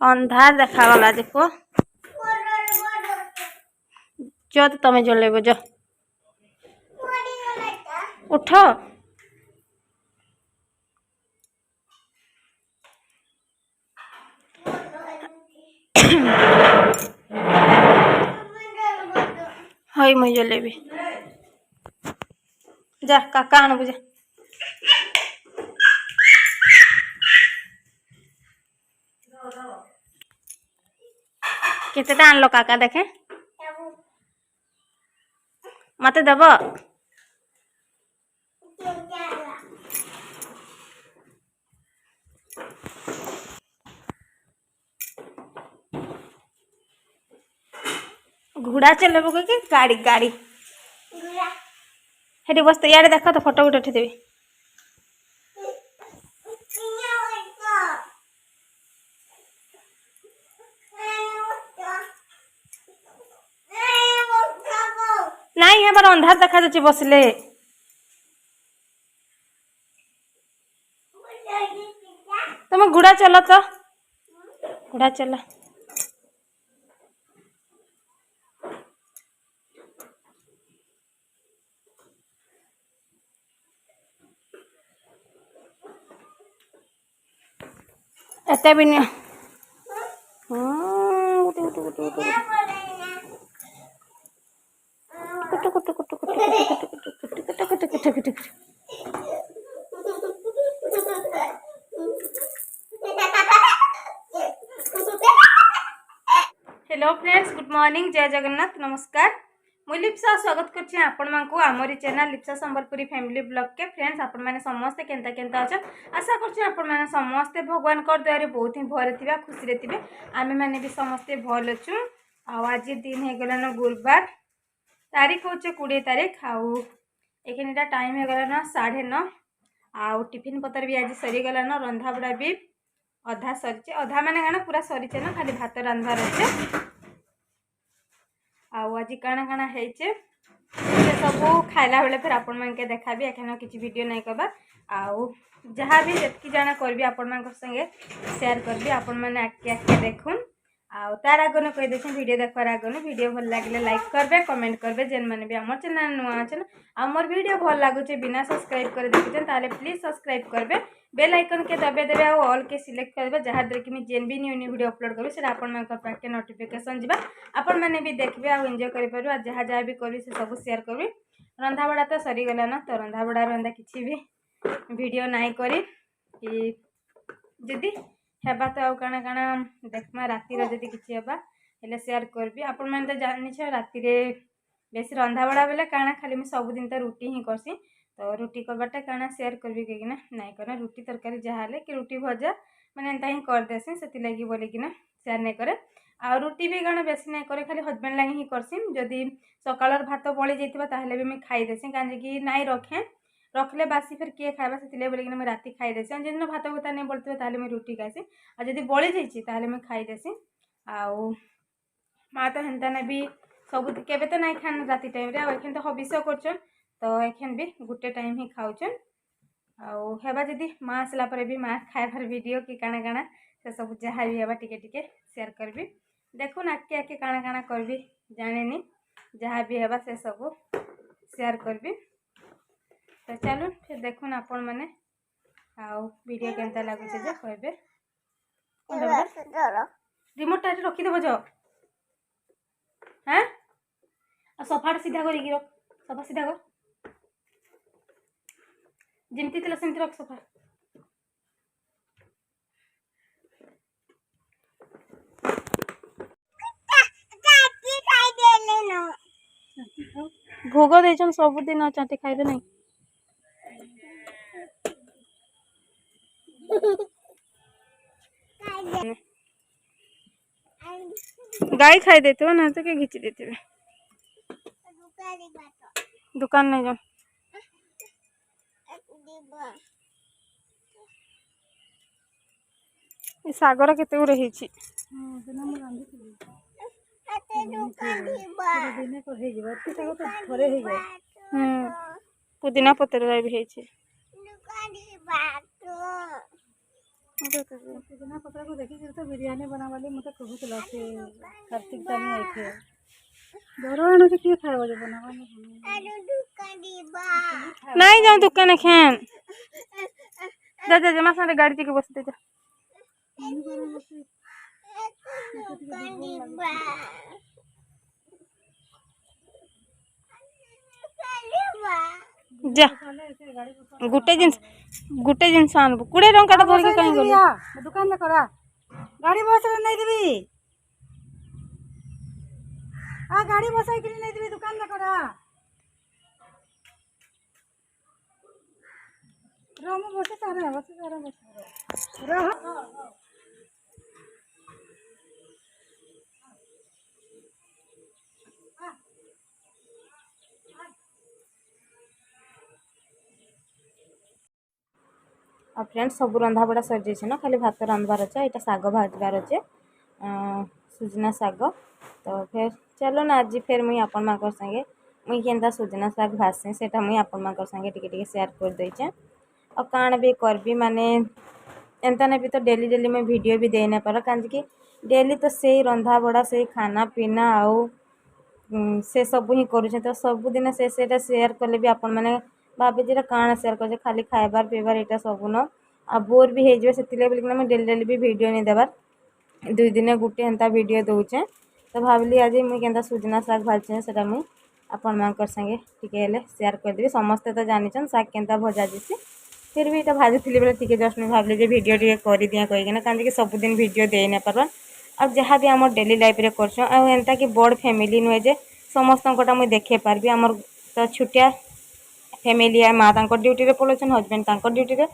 अंधार देखागला देखो जो तो तुम्हें जलेब जो उठ हई मुई जलेबी जा काका आनबु जा केते आनलो काका देखे मत देव घोड़ा चलेब कि गाड़ी गाड़ी हेटी बस इे देख तो फोटो गोटे उठेदेवी नहीं है बार अंधार देखा जाच्छी बसले तुम घोड़ा चल तो घोड़ा चल एते भी नहीं हेलो फ्रेंड्स गुड मॉर्निंग जय जगन्नाथ नमस्कार मुझे लिप्सा स्वागत करछि आपण मानकु आमरी channel Lipsa Sambalpuri family blog के फ्रेंड्स आपण माने समस्त केनता केनता अच्छा आशा करछि आपण माने समस्त भगवान कर दयारे बहुत ही भरे थिबा खुशी रे थिबे आमे माने भी समस्त भल अछु आ आज दिन हे गलन गुरुवार तारीख होचे 20 तारीख आउ एखनिटा टाइम हे गलन 9:30 आउ टिफिन पतर भी आज सरी गलन रंधा बड़ा भी अधा सरीचे अधा माने गाना पूरा सरीचे ना खाली भात रांधार अच्छे आउ आज काना काना हेचे से सब खाइला बेले फिर आपण मानके देखाबी एखन किछि वीडियो नहीं करबा आउ जहाँ भी जतकी जाना करबी आपण मान संगे शेयर करबी आपण माने आके आके देखुन आउ तार आगन कह देछे वीडियो देखबार आगन वीडियो भल लागले लाइक करबे कमेंट करबे जेन माने भी हमर चैनल नुआ अछन हमर वीडियो भल लागुचे बिना सब्सक्राइब कर देखिछन ताले प्लीज सब्सक्राइब करबे बेल आइकन के दबे देबे आ ऑल के सिलेक्ट करबे जहाँ द्वारा कि मैं जेन भी न्यू न्यू वीडियो अपलोड करबे सेटा आपण मान पाके नोटिफिकेशन जिबा आपण माने भी देखबे आ एंजॉय करि परबे आ जहाँ जहाँ भी करबे से सब शेयर करबे रंधा बड़ा तो सरी गला ना तो रंधा बड़ा रंधा किछि भी वीडियो नाइ करी कि जदी हेबा तो आउ काना काना देखमा राती रे जदी किछि हेबा हेले शेयर करबी आपण माने तो जानि छ राती रे बेसी रंधा बड़ा बेले काना खाली मैं सब दिन तो रुटी ही करसी तो रुटी करबाटा काना शेयर करबी कि ना नाइ करना रुटी तरकारी जहाले कि रुटी भजा माने एंता ही कर देसी सेति लागि बोली कि ना शेयर नहीं करे आ रुटी भी काना बेसी नहीं करे खाली हस्बैंड लागि ही करसी जदी सकाळर भात बळी जाइतिबा ताहले भी मैं खाई देसी काजे कि नाइ रखे रखले बासी फिर किए खाइबा से बोलिक मैं राति खाई देसी जिन भात भूता नहीं बढ़ते ताहले मैं रुटी खाइसी आ जदी बळी जाइछि ताहले मैं खाई देसी आउ माँ तो हेन्ता ने भी सब केबे तो नहीं खान राति टाइम रे एखन तो हबिष करछन तो एखन भी गुटे टाइम ही खाउछन आउ हेबा जदी माँ आसला पर भी माँ खाइबार वीडियो कि काना काना से सब जहाँ भी हेबा टिके टिके शेयर करबी देखुन आके आके काना काना करबी जानेनी जहाँ भी हेबा से सब शेयर करबी तो चलो फिर देखुन आपण माने आउ वीडियो केनता लागुचे जे कहबे रिमोट टाइट रखी देबो जो हाँ सोफा सीधा कर रख सोफा सीधा कर जमती थिला सेमती रख सोफा भोग देछन सब दिन चाटी खाइबे नहीं गाय खाई देते हो ना तो क्या घिची देते दुकान नहीं जाओ सागर केते गुरे हिची पुदीना पतर भी सुजना पत्र को देखी तो बिरयानी बना वाली मत कहूला से कार्तिक दानी आइथे डर आनु से किए खाए जे बनावा नहीं जाऊँ दुकान खेन जा जा जमा सारे गाड़ी के बसते जा जा गुटे जिनस आनबु 20 टंका धरिक कहीं गलु दुकान में करा गाड़ी बस रे नहीं देबी आ गाड़ी बसाई के नहीं देबी दुकान में करा रह मैं बसे सारा बस रह आ फ्रेंड्स सब रंधा बड़ा सर जाइए ना खाली भात रांधबार अच्छे यहाँ शाग भाजबार अच्छे सुजना शाग तो फिर चलो ना आज फिर मुई आपण माकर संगे मुई केनता सुजना शाग भाजसी सेटा मुई आपण माकर संगे टिके शेयर कर देचे और काण भी करबी माने एंता नहीं भी तो डेली डेली मैं वीडियो भी दे ना पार कि डेली तो से रंधा बड़ा से खाना पीना आउ से सब ही करुचे तो सबुदिन से शेयर कले भी आपण मैंने भावे जे काण शेयर कर खाली खाइबार पीबार यहाँ सब न आ बोर भी हो से बोलिकिना मैं डेली डेली भी वीडियो नहीं देवार 2 दिन गुटे एंता वीडियो दूचे तो भाविली आज मुझे केनता सुजना शाग भाजचे से मुझे आपण मानकर संगे टिके शेयर करदेवी समस्ते तो जानीछन शाग केनता भजा जैसी फिर भी यहाँ भाजी बेले टी जस्ट मुझे भाविली वीडियो टे कर दिया कहीकिना कहीं सबुदिन वीडियो दे ना पार्बा आ जहाँ भी आम डेली लाइफ रे करता कि बड़ फैमिली नुहे जे समस्त मुझे देखे पार्बी आमर तो छुटिया फैमिली आ माँ तांकर ड्यूटी रे पलाउछन हजबैंड तांकर ड्यूटी रे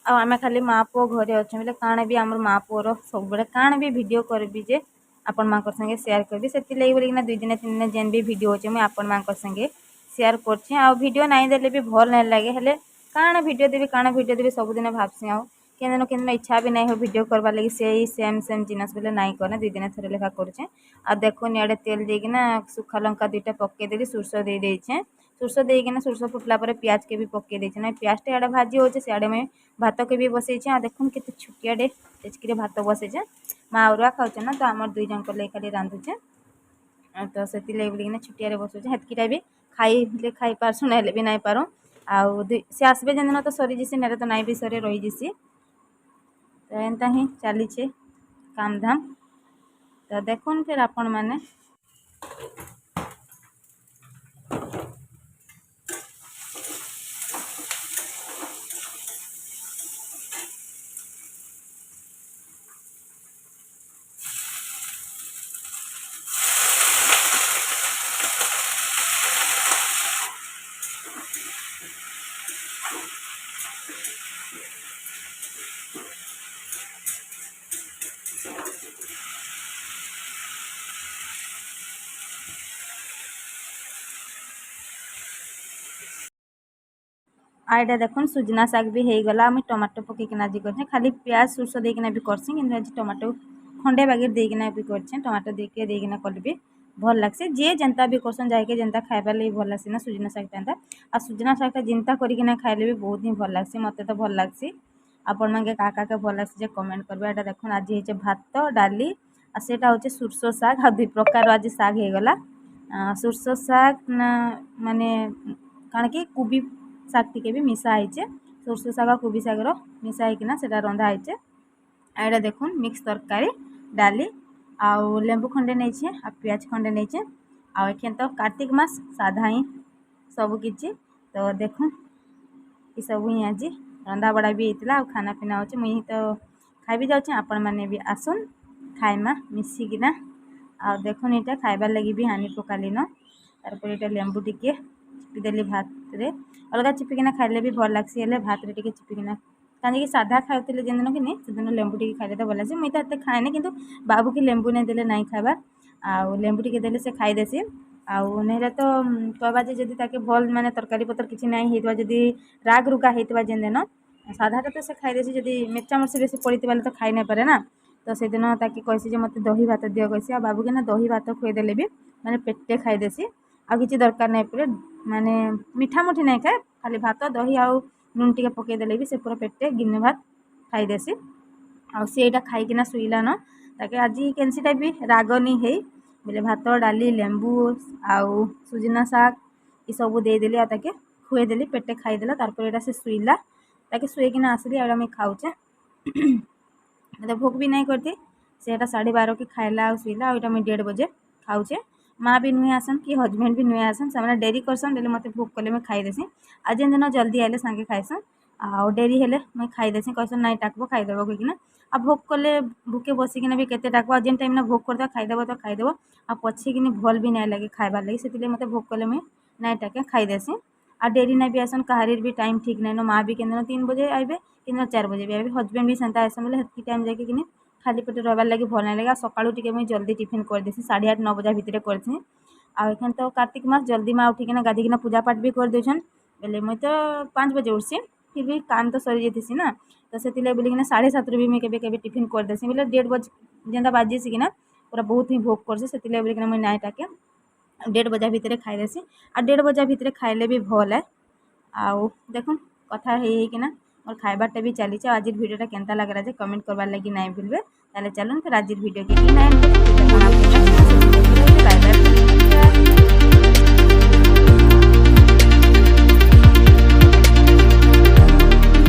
आम खाली माँ पुओ घरे अच्छे बोले काण भी आम माँ पुओर सब बड़े काण भी वीडियो करबी जे आपण मांकर संगे शेयर करबी से बोलिकिना 2 दिन 3 दिन जेन भी वीडियो अच्छे मुझे आपण मांकर संगे शेयर करछे आ वीडियो नहीं देले भी भल नहीं लगे हेले काण वीडियो देवी सबुदिन भावसी आउ केन इच्छा भी नहीं हो वीडियो करवा लगी से सेम जिनस बोले नहीं करना 2 दिन थोड़े लेखा करुचे आ देखो इे तेल देकिना सुखा लंका 2टा पकईदेली सोरष दे देछे सोरष देकिना सोरष फुटला पर प्याज के भी पकई देछे ना प्याज टे आड़े भाजी होचे सियाड़े मैं भात के भी बसईचे आ देखुन केते छुटियाटे तेजकी भात बसईचे माँ अरुआ खाऊचे ना तो आम 2 जन खाली रांधुचे तो से बोलिकिना छुटिया बसुचे हेतकीटा भी खाई पारसु ना भी नहीं पारू आउ से आसबे जेन तो सरी जैसी ना तो नाई भी सरे रही जैसी तो एंता ही चलीचे काम धाम तो देखुन फिर आपण मैंने आईटा देखुन सुजना शाग भी हो गला मुझे टमाटो पकईकिना आज कर खाली प्याज सोरष देकिना भी करसी कि आज टमाटो खंडे बागिर देकिना भी कर टमाटो देकिना कल भी भल लगसी जी जेनता भी करसन जाके जेनता खाइबार लगी भल लगसी ना सुजना शागटा आ सुजना शागटा जिनता करकिना खाइले भी बहुत ही भल लगसी मते तो भल लगसी आपण मानके का भल लगसी कमेंट करबे एटा देखुन आज हे भात डाली आ सेटा होचे सोरष शाग आ 2 प्रकार आज शाग हो गला सोरष शाग माने काण कि कुबी शाग टी भी मिसा है सोरष शाग कोबी शागर मिसा होना से रंधा है एटा देखुन मिक्स तरकारी डाली आउ लेंबू खंडे नहीं आ प्याज खंडे नहीं आखिन तो कार्तिक मास साधा ही सबकि तो देखुन ये सब ही आज रंधा बड़ा भी होता है खाना पीना हो मुई तो खाई जाऊँ आपण मैंने भी आसन खाइमा मिसिकिना आ देखुन यहाँ खाइबार लगी भी हानि पकाली न तारपर यहाँ लेंबू टिके चिपिदेली भात रे अलग चिपिकिना खाइले भी भल लगसी हेले भात रे टिके चिपिकिना कहीं साधा खाऊले जेन दिन कि नहीं से दिन लेंबू टिके खाइले तो भल लगसी मुई तो एत खाएनी कि बाबू की लेंबू नहीं देले नहीं खाइबार आउ लेंबू टिके देले से खाईदेसी आउ नहीं तो कहबा जे जदि ताके भल माने तरकारी पतर किछि नहीं हेतबा जदि राग रुगा हेतबा जेन दिन साधा तो से खाईदेसी जदि मिर्चा मर्ची बेसी पड़ीथिबा तो खाई नहीं पारे ना तो से दिन ताकि कहसी जे मते दही भात दियो कहसी आ बाबू के ना दही भात खुएदेले भी माने पेटे खाईदेसी आ किछि दरकार नहीं पड़े माने मीठा मुठी नहीं खाए खाली भात दही आउ नून टिके पकईदेले भी से पूरा पेटे गिने भात खाईदेसी ଆଉ ସେ ଏଇଟା ଖାଇକିନା ଶୋଇଲା ନ ତାକେ ଆଜି କେନ୍ସିଟା ବି ରାଗ ନି ହେଇ ବୋଲେ ଭାତ ଡାଲି ଲେମ୍ବୁ ଆଉ ସୁଜନା ଶାଗ ଏସବୁ ଦେଇଦେଲି ଆଉ ତାକେ ଖୁଏଇଦେଲି ପେଟେ ଖାଇଦେଲା ତାପରେ ଏଇଟା ସେ ଶୋଇଲା ତାକେ ଶୋଇକିନା ଆସିଲି ଆଉ ଆମେ ଖାଉଛେ ମୋତେ ଭୋକ ବି ନାଇଁ କରିଥି ସେଟା 12:30 କି ଖାଇଲା ଆଉ ଶୋଇଲା ଆଉ ଏଇଟା ମୁଇଁ 1:30 बजे ଖାଉଛେ माँ भी नुहे आसन कि हजबैंड भी नुहे आसन से डेरी करसन डेली मत भोक कले मुझे खाईदेसी आज जेन दिन जल्दी आए सांगे खाइसन आ डेरी हेले मुझे खाईदेसी कहसन नाई टाकबो खाईदेव कहीकिना आ भोक कले भूके बसिकिना भी केते टाकबो जेन टाइम ना भोक करता खाईदेव तो खाईदेव आ पछे कि भल भी नाई लगे खाइबार लगे से मत भोक कले मुझे नाई टाके खाईदेसी आ डेरी ना भी आसन कहार भी टाइम ठीक नाइन माँ भी केन 3 बजे आइबे कि 4 बजे भी आइबे हजबैंड भी सेंता आसन बोले हेतकी टाइम जाके कि खाली पेटे रहार लगे भल ना लगे सकाळू टिके मुझे जल्दी टिफिन करदेसी 8:30-9 बजे भितर करथी आखन तो कार्तिक मास जल्दी माँ उठिकिना गाधिकिना पूजा पाठ भी कर देछन बेले मुई तो 5 बजे उठसी फिर भी काम तो सरी जेतीसी ना तो से बोलिकिना 7:30 भी मुई केबे टिफिन कर देसी बोले 1:30 बजे जेनता बाजीसी किना पूरा बहुत ही भोक करसी से बोलिकिना मुई नाई टाके 1:30 बजे भितर खाईदेसी आ 1:30 बजे भितर खाइले भी भल है आउ देखुन कथा हेकिना मोर खाइबारटा भी चली आज भिडियोटा केनता लागला जे कमेंट करबार लगी नाई भूलबे ताले चलुन फिर आज भिडियो के